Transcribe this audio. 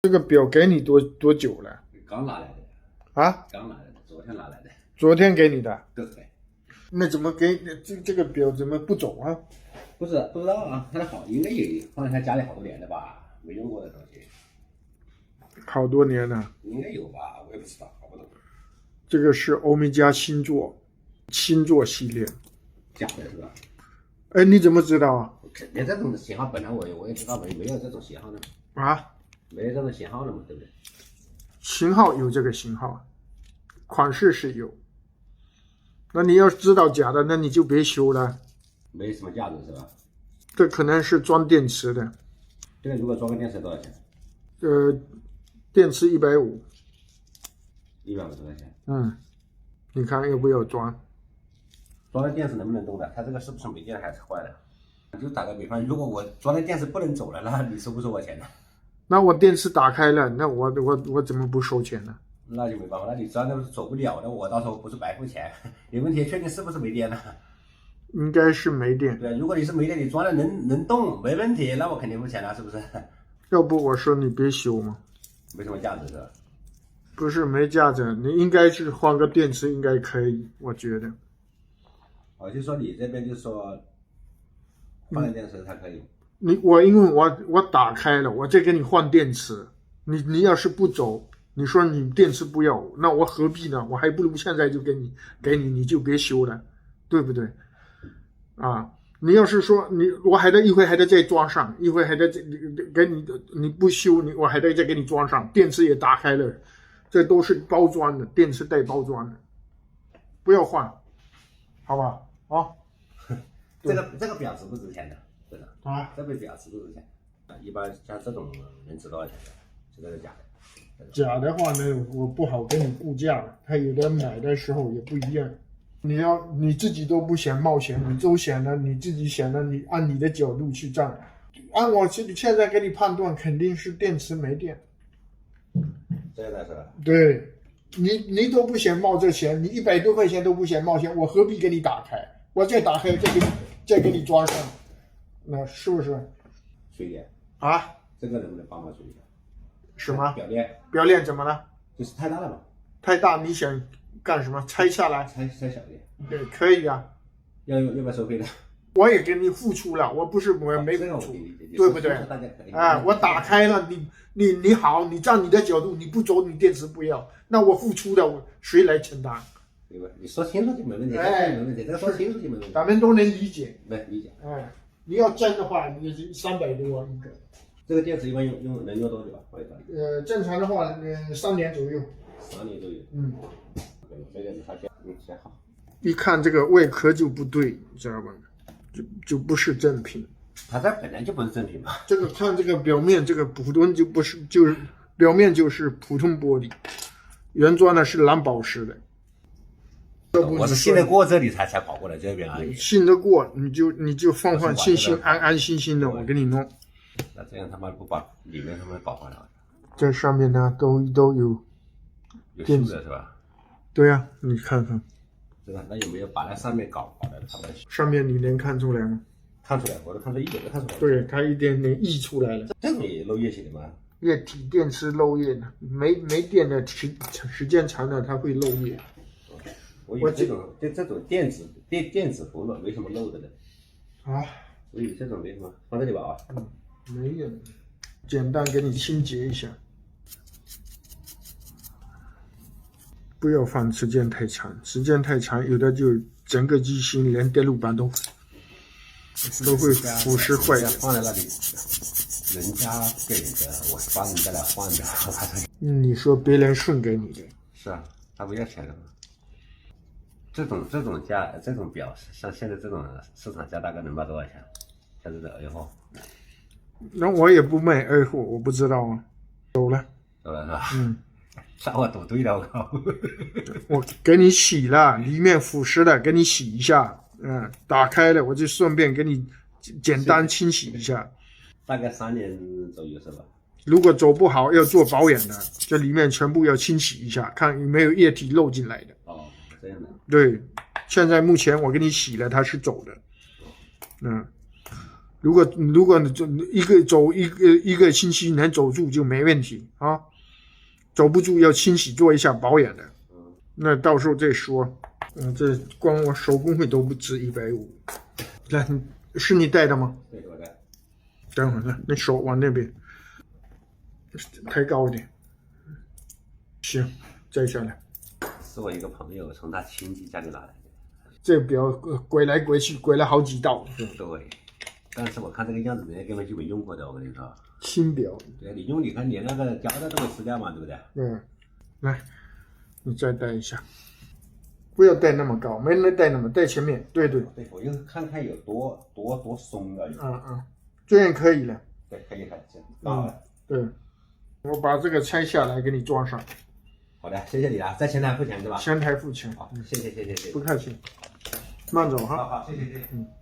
这个表给你多久了？刚拿来的啊？刚拿来的，昨天拿来的。昨天给你的？对。那怎么给这个表怎么不走啊？不知道啊，他好应该也放在他家里好多年了吧，没用过的东西。好多年了。应该有吧，我也不知道，搞不懂。这个是欧米茄星座系列，假的是吧？哎，你怎么知道啊？肯定这种型号本来我也知道没有这种型号的。啊？没有这种型号的嘛，对不对？型号有这个型号，款式是有。那你要知道假的，那你就别修了。没什么价值是吧？这可能是装电池的。这个如果装个电池多少钱？电池150。150多块钱。嗯，你看要不要装？装的电池能不能动的？它这个是不是没电还是坏了？就打个比方，如果我装的电池不能走了，那你收不收我钱呢？那我电池打开了，那我怎么不收钱呢？那就没办法，那你装的走不了的，我到时候不是白付钱？有问题确定是不是没电呢？应该是没电。对，如果你是没电，你装的能动没问题，那我肯定付钱了，是不是？要不我说你别修嘛。没什么价值是吧？不是没价值，你应该是换个电池应该可以，我觉得。我就说你这边就说换个电池才可以。因为我打开了，我再给你换电池，你要是不走，你说你电池不要，那我何必呢？我还不如现在就给你，你就别修了，对不对？啊，你要是说我还得一会还得再装上，一会还得给你不修，我还得再给你装上，电池也打开了，这都是包装的，电池带包装的，不要换，好吧？啊，这个表值不值钱的，真的啊，这个表值不值钱。一般像这种能值多少钱的？就这个假的。假的话呢，我不好给你估价，他有的买的时候也不一样。你自己都不嫌冒险，你都嫌了，你自己嫌了，你按你的角度去站，按我现在给你判断，肯定是电池没电。这个是吧？对，你都不嫌冒这钱，你100多块钱都不嫌冒险，我何必给你打开？我再打开再给你装上，那是不是？水点啊？这个能不能帮忙处理一下？什么？表链怎么了？就是太大了嘛。太大，你想干什么？拆下来？拆小点。对，可以啊。要不要收费的？我也给你付出了，我不是我没付出，对不对？啊，我打开了，你好，你站你的角度，你不走，你电池不要，那我付出的谁来承担？对吧？你说清楚就没问题，没问题，这个说清楚就没问题，咱们都能理解，理解。哎，你要真的话，你是300多一个。这个电池一般能用多久啊？正常的话，3年左右。3年左右。嗯。这个它先好。一看这个外壳就不对，你知道吧？就不是正品。它这本来就不是正品嘛。这个看这个表面，这个普通就不是，就是表面就是普通玻璃，原装的是蓝宝石的。我是信得过这里才跑过来这边而已。信得过你就放心安心的，我给你弄。那这样他妈不把里面他们搞坏了？这上面呢都有锈的是吧？对呀，你看看。是吧？那有没有把那上面搞的差不多？上面你能看出来吗？看出来，我都看出一点都看出来。对，它一点点溢出来了。这种也漏液型的吗？液体电池漏液的，没电的时间长了它会漏液。我以为这种电子不漏，没什么漏的呢。啊，我以为这种没什么，放这里吧啊。没有，简单给你清洁一下，不要放时间太长，有的就整个机芯连电路板都会腐蚀坏的。放在那里，人家给的，我是帮人家来换的。你说别人送给你的？是啊，他不要钱的吗？这种表，像现在这种市场价大概能卖多少钱？像这种 A 货。那我也不卖 A 货，我不知道啊。走了是吧？嗯。那我赌对了，我靠！我给你洗了，里面腐蚀的，给你洗一下。打开了，我就顺便给你简单清洗一下。大概3年左右是吧？如果走不好要做保养的，这里面全部要清洗一下，看有没有液体漏进来的。哦，这样的。对，现在目前我给你洗了，它是走的。如果你就一个星期能走住就没问题啊，走不住要清洗做一下保养的。那到时候再说。这光我手工费都不止150。来，是你带的吗？对，我带。等会儿，你手往那边抬高一点。行，摘下来。是我一个朋友从他亲戚家里拿来的。这表拐来拐去，拐了好几道。对，但是我看这个样子，人家根本就没用过的，我跟你说。新表。对，你用，你看连那个胶带都会撕掉嘛，对不对？来，你再戴一下，不要戴那么高，没人戴那么，戴前面。对，我就看看有多松啊。这样可以了。对，可以了，到了。对，我把这个拆下来给你装上。好的，谢谢你啊，在前台付钱是吧？前台付钱。好，谢谢。不客气，慢走哈。好，谢谢。